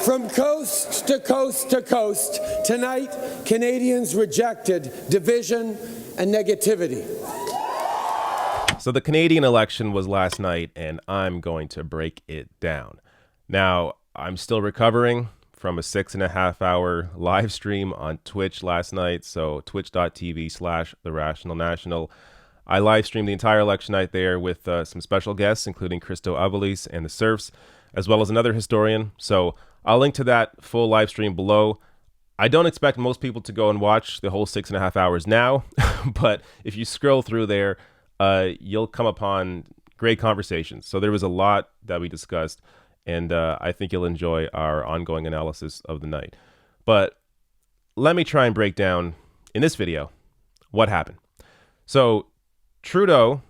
From coast to coast to coast, tonight, Canadians rejected division and negativity. So the Canadian election was last night, and I'm going to break it down. Now, I'm still recovering from a 6.5-hour live stream on Twitch last night, so twitch.tv/TheRationalNational. I live streamed the entire election night there with some special guests, including Christo Avalis and the Surfs, as well as another historian. So I'll link to that full live stream below. I don't expect most people to go and watch the whole 6.5 hours now, but if you scroll through there, you'll come upon great conversations. So there was a lot that we discussed, and I think you'll enjoy our ongoing analysis of the night. But let me try and break down in this video what happened. So Trudeau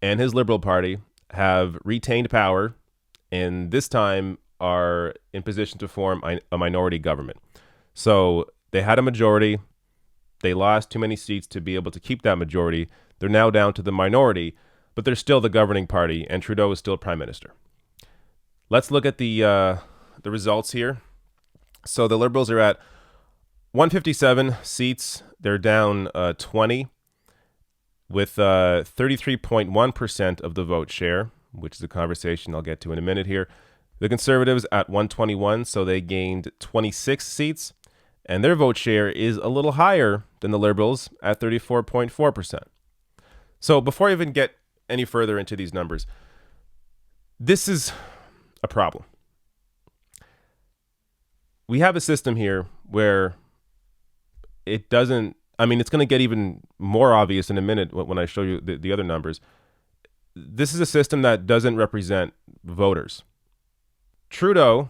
and his Liberal Party have retained power, and this time are in position to form a minority government. So they had a majority. They lost too many seats to be able to keep that majority. They're now down to the minority, but they're still the governing party, and Trudeau is still prime minister. Let's look at the results here. So the Liberals are at 157 seats. They're down 20 with 33.1% of the vote share, which is a conversation I'll get to in a minute here. The Conservatives at 121, so they gained 26 seats, and their vote share is a little higher than the Liberals at 34.4%. So before I even get any further into these numbers, this is a problem. We have a system here where it doesn't, it's going to get even more obvious in a minute when I show you the other numbers. This is a system that doesn't represent voters. Trudeau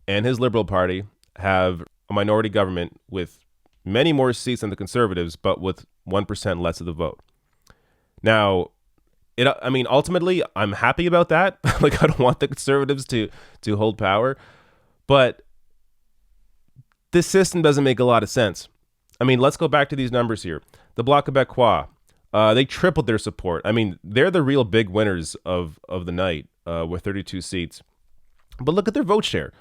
and his Liberal Party have a minority government with many more seats than the Conservatives, but with 1% less of the vote. Now, ultimately, I'm happy about that. I don't want the Conservatives to hold power, but this system doesn't make a lot of sense. Let's go back to these numbers here. The Bloc Québécois, they tripled their support. They're the real big winners of the night with 32 seats. But look at their vote share,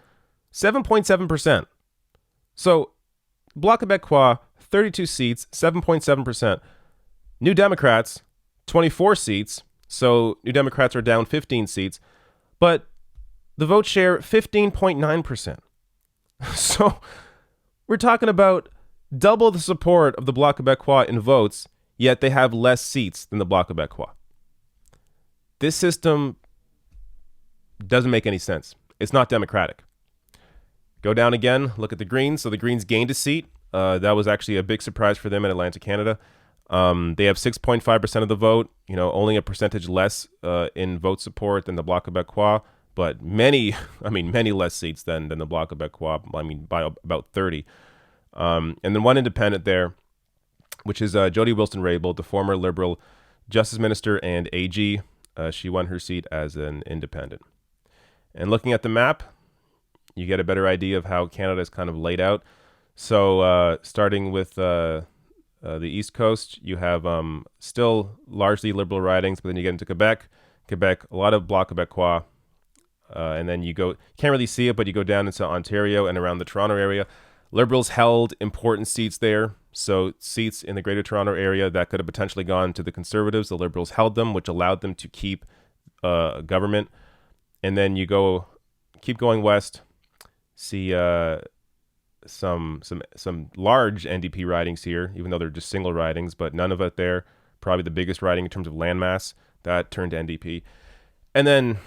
7.7%. So Bloc Québécois, 32 seats, 7.7%. New Democrats, 24 seats. So New Democrats are down 15 seats. But the vote share, 15.9%. So we're talking about double the support of the Bloc Québécois in votes, yet they have less seats than the Bloc Québécois. This system doesn't make any sense. It's not democratic. Go down again, look at the Greens. So the Greens gained a seat. That was actually a big surprise for them in Atlantic Canada. They have 6.5% of the vote, only a percentage less in vote support than the Bloc Québécois, but many less seats than the Bloc Québécois, by about 30. And then one independent there, which is Jody Wilson-Raybould, the former Liberal Justice Minister and AG. She won her seat as an independent. And looking at the map, you get a better idea of how Canada is kind of laid out. So starting with the East Coast, you have still largely Liberal ridings, but then you get into Quebec, a lot of Bloc Québécois. And then you can't really see it, but you go down into Ontario and around the Toronto area. Liberals held important seats there. So seats in the Greater Toronto area that could have potentially gone to the Conservatives, the Liberals held them, which allowed them to keep government. And then you keep going west, see some large NDP ridings here, even though they're just single ridings, but none of it there. Probably the biggest riding in terms of landmass that turned to NDP. And then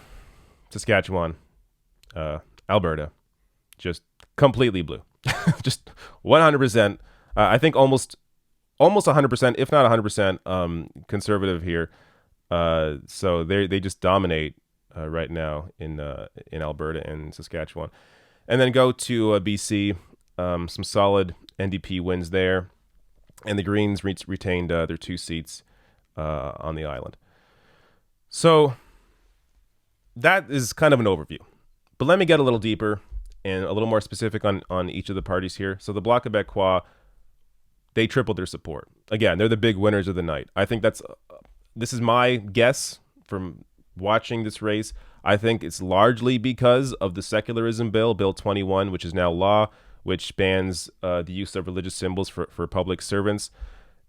Saskatchewan, Alberta, just completely blue, just 100%. I think almost 100%, if not 100%, conservative here. So they just dominate right now in Alberta and Saskatchewan. And then go to BC, some solid NDP wins there. And the Greens retained their 2 seats on the island. So that is kind of an overview. But let me get a little deeper and a little more specific on each of the parties here. So the Bloc Québécois, they tripled their support. Again, they're the big winners of the night. I think this is my guess from watching this race. I think it's largely because of the secularism bill, Bill 21, which is now law, which bans the use of religious symbols for public servants.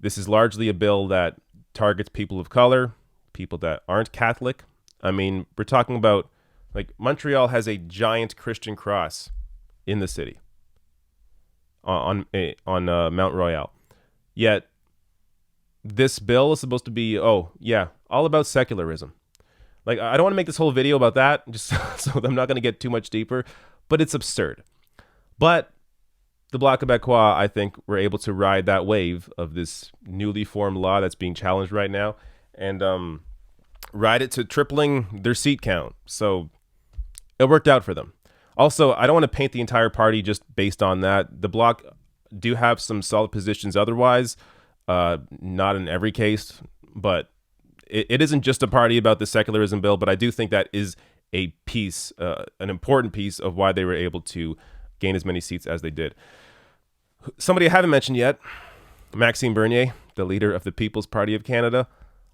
This is largely a bill that targets people of color, people that aren't Catholic. I mean, we're talking about, like, Montreal has a giant Christian cross in the city on Mount Royal. Yet this bill is supposed to be, all about secularism. Like, I don't want to make this whole video about that, just so I'm not going to get too much deeper, but it's absurd. But the Bloc Québécois, I think, were able to ride that wave of this newly formed law that's being challenged right now, and ride it to tripling their seat count. So it worked out for them. Also, I don't want to paint the entire party just based on that. The Bloc do have some solid positions otherwise, not in every case, but it isn't just a party about the secularism bill, but I do think that is a piece, an important piece of why they were able to gain as many seats as they did. Somebody I haven't mentioned yet, Maxime Bernier, the leader of the People's Party of Canada,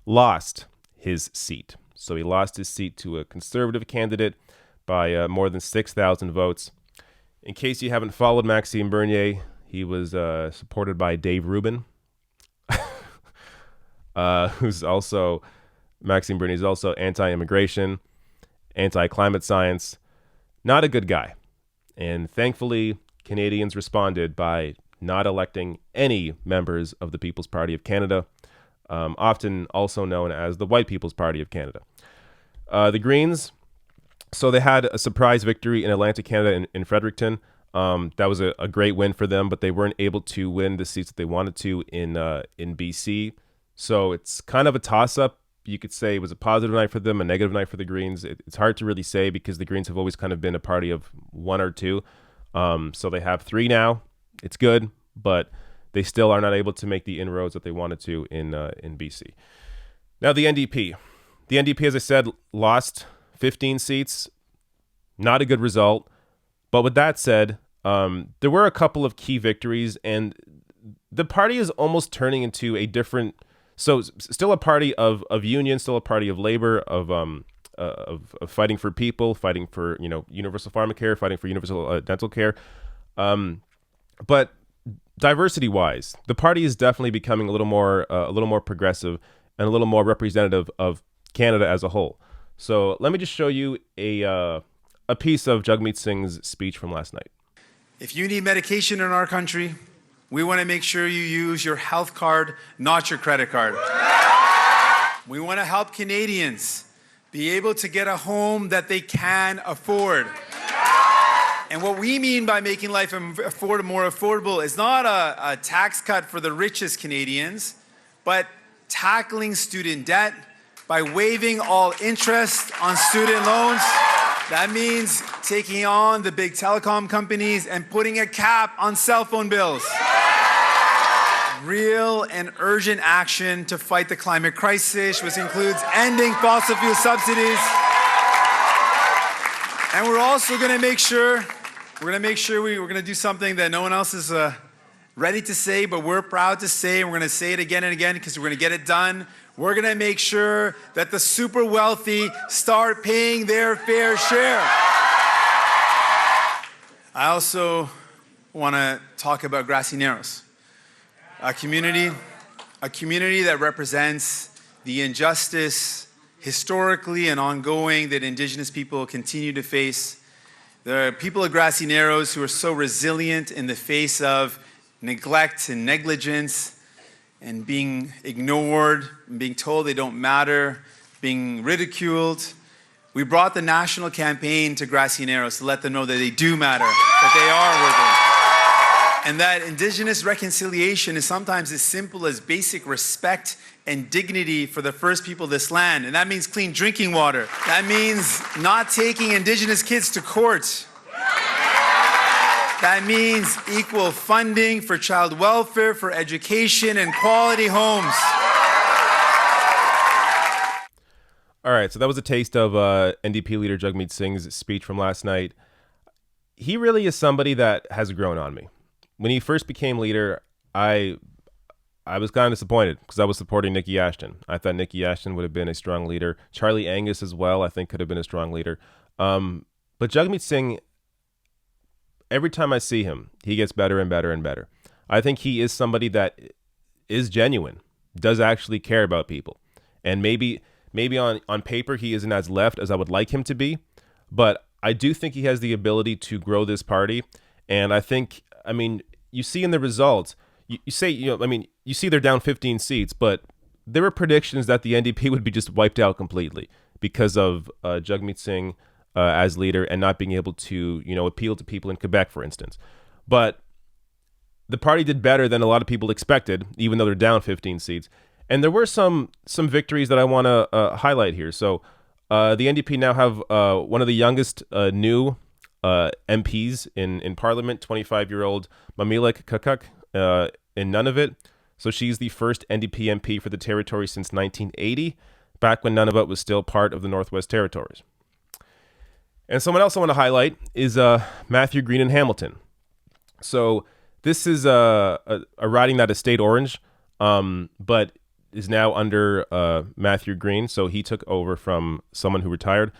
lost his seat. So he lost his seat to a conservative candidate by more than 6,000 votes. In case you haven't followed Maxime Bernier, he was supported by Dave Rubin, who's also, Maxime Bernier is also anti-immigration, anti-climate science, not a good guy. And thankfully, Canadians responded by not electing any members of the People's Party of Canada, often also known as the White People's Party of Canada. The Greens, so they had a surprise victory in Atlantic Canada in Fredericton. That was a great win for them, but they weren't able to win the seats that they wanted to in BC. So it's kind of a toss-up. You could say it was a positive night for them, a negative night for the Greens. It's hard to really say because the Greens have always kind of been a party of one or two. So they have three now. It's good, but they still are not able to make the inroads that they wanted to in BC. Now the NDP. The NDP, as I said, lost 15 seats. Not a good result. But with that said, there were a couple of key victories, and the party is almost turning into a different. So still a party of union, still a party of labor, of fighting for people, fighting for universal pharmacare, fighting for universal dental care, but diversity-wise, the party is definitely becoming a little more progressive and a little more representative of Canada as a whole. So let me just show you a piece of Jagmeet Singh's speech from last night. If you need medication in our country, we want to make sure you use your health card, not your credit card. We want to help Canadians be able to get a home that they can afford. And what we mean by making life more affordable is not a tax cut for the richest Canadians, but tackling student debt by waiving all interest on student loans. That means taking on the big telecom companies and putting a cap on cell phone bills. Real and urgent action to fight the climate crisis, which includes ending fossil fuel subsidies. And we're also going to make sure, we're going to do something that no one else is ready to say, but we're proud to say, and we're going to say it again and again because we're going to get it done. We're going to make sure that the super wealthy start paying their fair share. I also want to talk about Grassy Narrows, a community that represents the injustice historically and ongoing that Indigenous people continue to face. The people of Grassy Narrows who are so resilient in the face of neglect and negligence and being ignored, and being told they don't matter, being ridiculed. We brought the national campaign to Grassy Narrows to let them know that they do matter, that they are worthy. And that Indigenous reconciliation is sometimes as simple as basic respect and dignity for the first people of this land. And that means clean drinking water. That means not taking Indigenous kids to court. That means equal funding for child welfare, for education, and quality homes. All right, so that was a taste of NDP leader Jagmeet Singh's speech from last night. He really is somebody that has grown on me. When he first became leader, I I was kind of disappointed because I was supporting Nikki Ashton. I thought Nikki Ashton would have been a strong leader. Charlie Angus as well, I think, could have been a strong leader. But Jagmeet Singh, every time I see him, he gets better and better and better. I think he is somebody that is genuine, does actually care about people. And maybe on paper he isn't as left as I would like him to be, but I do think he has the ability to grow this party. And I think, I mean, you see in the results, you see they're down 15 seats, but there were predictions that the NDP would be just wiped out completely because of Jagmeet Singh as leader and not being able to, appeal to people in Quebec, for instance. But the party did better than a lot of people expected, even though they're down 15 seats. And there were some victories that I want to highlight here. So the NDP now have one of the youngest new MPs in Parliament, 25-year-old Mamilek Kakak in Nunavut. So she's the first NDP MP for the territory since 1980, back when Nunavut was still part of the Northwest Territories. And someone else I want to highlight is Matthew Green in Hamilton. So this is a riding that is state orange, but is now under Matthew Green. So he took over from someone who retired.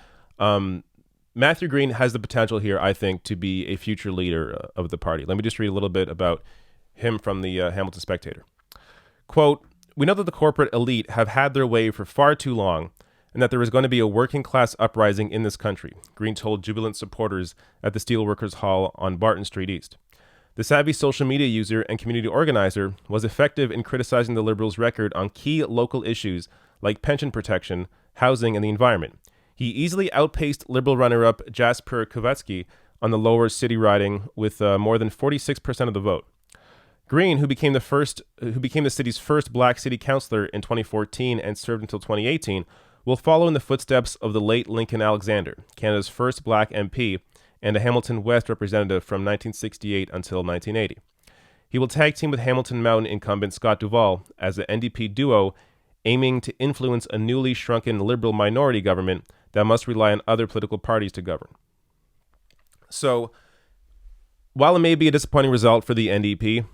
Matthew Green has the potential here, I think, to be a future leader of the party. Let me just read a little bit about him from the Hamilton Spectator. Quote, "We know that the corporate elite have had their way for far too long and that there is going to be a working class uprising in this country," Green told jubilant supporters at the Steelworkers Hall on Barton Street East. The savvy social media user and community organizer was effective in criticizing the Liberals' record on key local issues like pension protection, housing, and the environment. He easily outpaced Liberal runner-up Jasper Kovetsky on the lower city riding with more than 46% of the vote. Green, who became the city's first black city councillor in 2014 and served until 2018, will follow in the footsteps of the late Lincoln Alexander, Canada's first black MP and a Hamilton West representative from 1968 until 1980. He will tag team with Hamilton Mountain incumbent Scott Duvall as the NDP duo aiming to influence a newly shrunken Liberal minority government that must rely on other political parties to govern. So, while it may be a disappointing result for the NDP,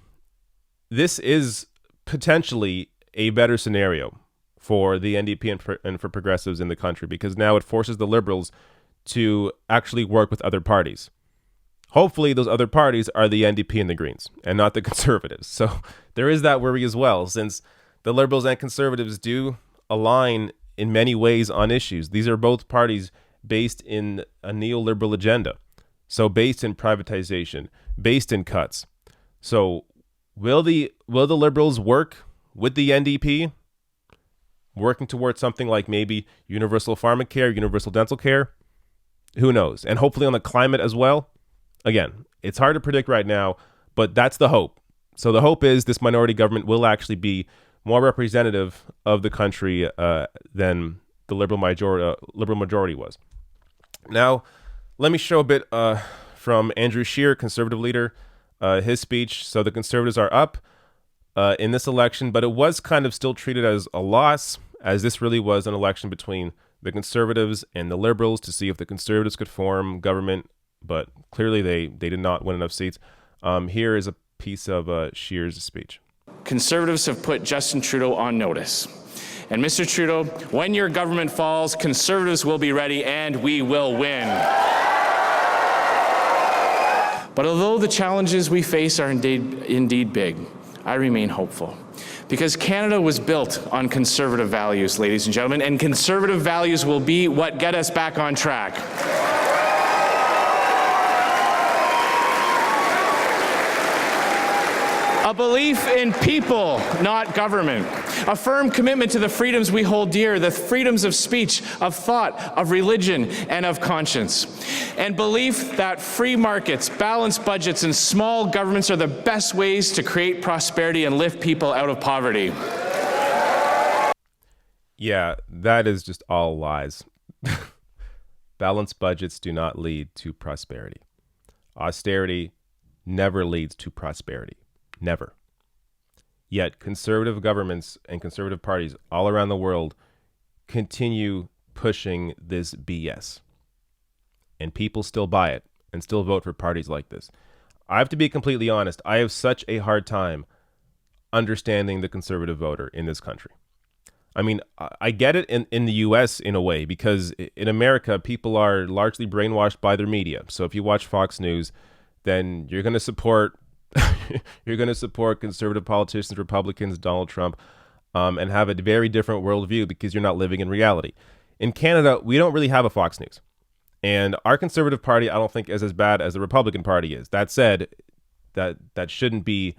this is potentially a better scenario for the NDP and for progressives in the country, because now it forces the Liberals to actually work with other parties. Hopefully those other parties are the NDP and the Greens and not the Conservatives. So there is that worry as well, since the Liberals and Conservatives do align in many ways on issues. These are both parties based in a neoliberal agenda. So based in privatization, based in cuts. So will the Liberals work with the NDP, working towards something like maybe universal pharmacare, universal dental care? Who knows? And hopefully on the climate as well. Again, it's hard to predict right now, but that's the hope. So the hope is this minority government will actually be more representative of the country than the liberal majority was. Now, let me show a bit from Andrew Scheer, Conservative leader, his speech. So the Conservatives are up in this election, but it was kind of still treated as a loss, as this really was an election between the Conservatives and the Liberals to see if the Conservatives could form government, but clearly they did not win enough seats. Here is a piece of Scheer's speech. Conservatives have put Justin Trudeau on notice. And Mr. Trudeau, when your government falls, Conservatives will be ready and we will win. But although the challenges we face are indeed big, I remain hopeful. Because Canada was built on conservative values, ladies and gentlemen, and conservative values will be what get us back on track. A belief in people, not government. A firm commitment to the freedoms we hold dear, the freedoms of speech, of thought, of religion, and of conscience. And belief that free markets, balanced budgets, and small governments are the best ways to create prosperity and lift people out of poverty. Yeah, that is just all lies. Balanced budgets do not lead to prosperity. Austerity never leads to prosperity. Never. Yet conservative governments and conservative parties all around the world continue pushing this BS. And people still buy it and still vote for parties like this. I have to be completely honest. I have such a hard time understanding the conservative voter in this country. I mean, I get it in the U.S. in a way, because in America, people are largely brainwashed by their media. So if you watch Fox News, then you're going to support conservative politicians, Republicans, Donald Trump, and have a very different worldview because you're not living in reality. In Canada, we don't really have a Fox News. And our Conservative Party, I don't think, is as bad as the Republican Party is. That said, that shouldn't be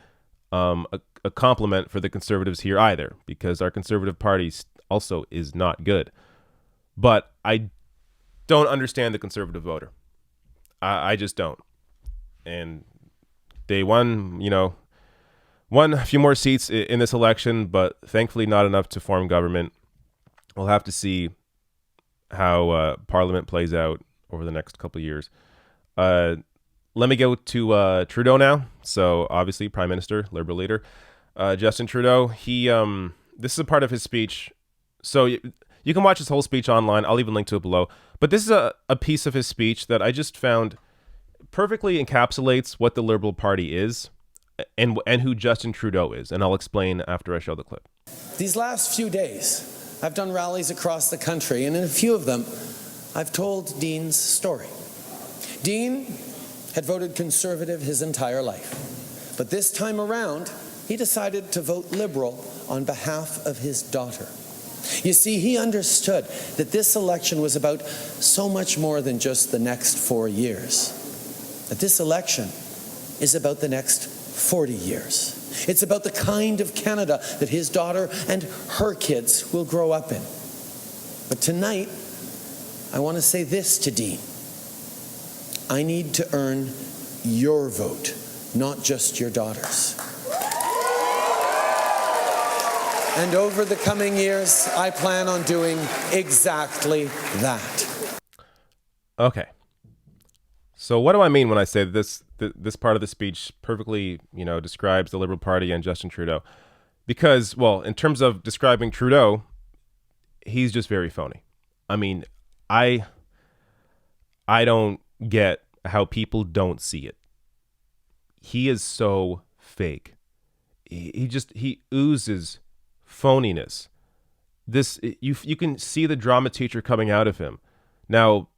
a compliment for the Conservatives here either, because our Conservative Party also is not good. But I don't understand the Conservative voter. I just don't. And they won a few more seats in this election, but thankfully not enough to form government. We'll have to see how Parliament plays out over the next couple of years. Let me go to Trudeau now. So obviously, Prime Minister, Liberal leader, Justin Trudeau. This is a part of his speech. So you can watch his whole speech online. I'll even link to it below. But this is a piece of his speech that I just found perfectly encapsulates what the Liberal Party is and who Justin Trudeau is. And I'll explain after I show the clip. These last few days, I've done rallies across the country, and in a few of them, I've told Dean's story. Dean had voted Conservative his entire life, but this time around, he decided to vote Liberal on behalf of his daughter. You see, he understood that this election was about so much more than just the next 4 years. That this election is about the next 40 years. It's about the kind of Canada that his daughter and her kids will grow up in. But tonight, I want to say this to Dean. I need to earn your vote, not just your daughter's. And over the coming years, I plan on doing exactly that. Okay. So what do I mean when I say this part of the speech perfectly, describes the Liberal Party and Justin Trudeau? Because, well, in terms of describing Trudeau, he's just very phony. I mean, I don't get how people don't see it. He is so fake. He oozes phoniness. You can see the drama teacher coming out of him. Now,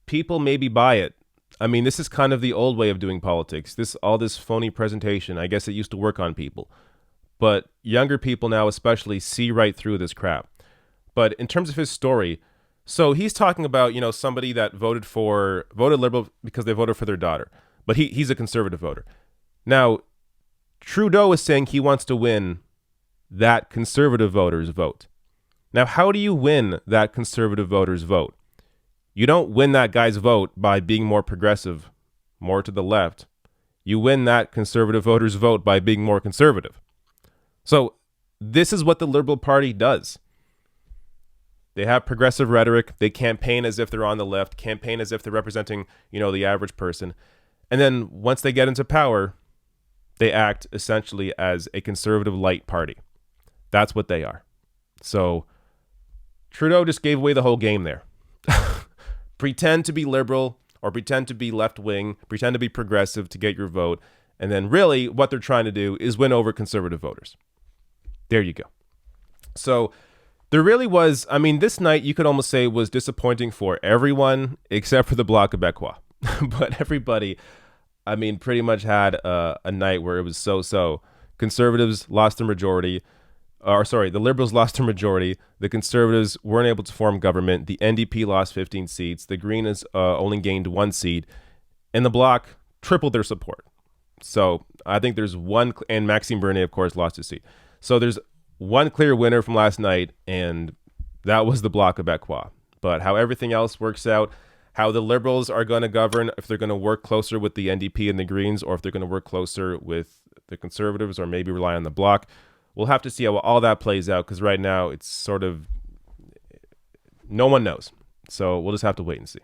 people maybe buy it. I mean, this is kind of the old way of doing politics. All this phony presentation, I guess it used to work on people. But younger people now especially see right through this crap. But in terms of his story, so he's talking about, somebody that voted Liberal because they voted for their daughter. But he's a Conservative voter. Now, Trudeau is saying he wants to win that Conservative voter's vote. Now, how do you win that Conservative voter's vote? You don't win that guy's vote by being more progressive, more to the left. You win that Conservative voter's vote by being more conservative. So this is what the Liberal Party does. They have progressive rhetoric. They campaign as if they're on the left, campaign as if they're representing, the average person. And then once they get into power, they act essentially as a conservative light party. That's what they are. So Trudeau just gave away the whole game there. Pretend to be liberal or pretend to be left-wing, pretend to be progressive to get your vote. And then really what they're trying to do is win over conservative voters. There you go. So there really was, this night you could almost say was disappointing for everyone except for the Bloc Québécois. But everybody, pretty much had a night where it was so-so. Conservatives lost their majority. The Liberals lost their majority. The Conservatives weren't able to form government. The NDP lost 15 seats. The Greens only gained 1 seat. And the Bloc tripled their support. So I think there's one, and Maxime Bernier, of course, lost his seat. So there's one clear winner from last night, and that was the Bloc Québécois. But how everything else works out, how the Liberals are going to govern, if they're going to work closer with the NDP and the Greens, or if they're going to work closer with the Conservatives, or maybe rely on the Bloc. We'll have to see how all that plays out, because right now it's sort of no one knows. So we'll just have to wait and see.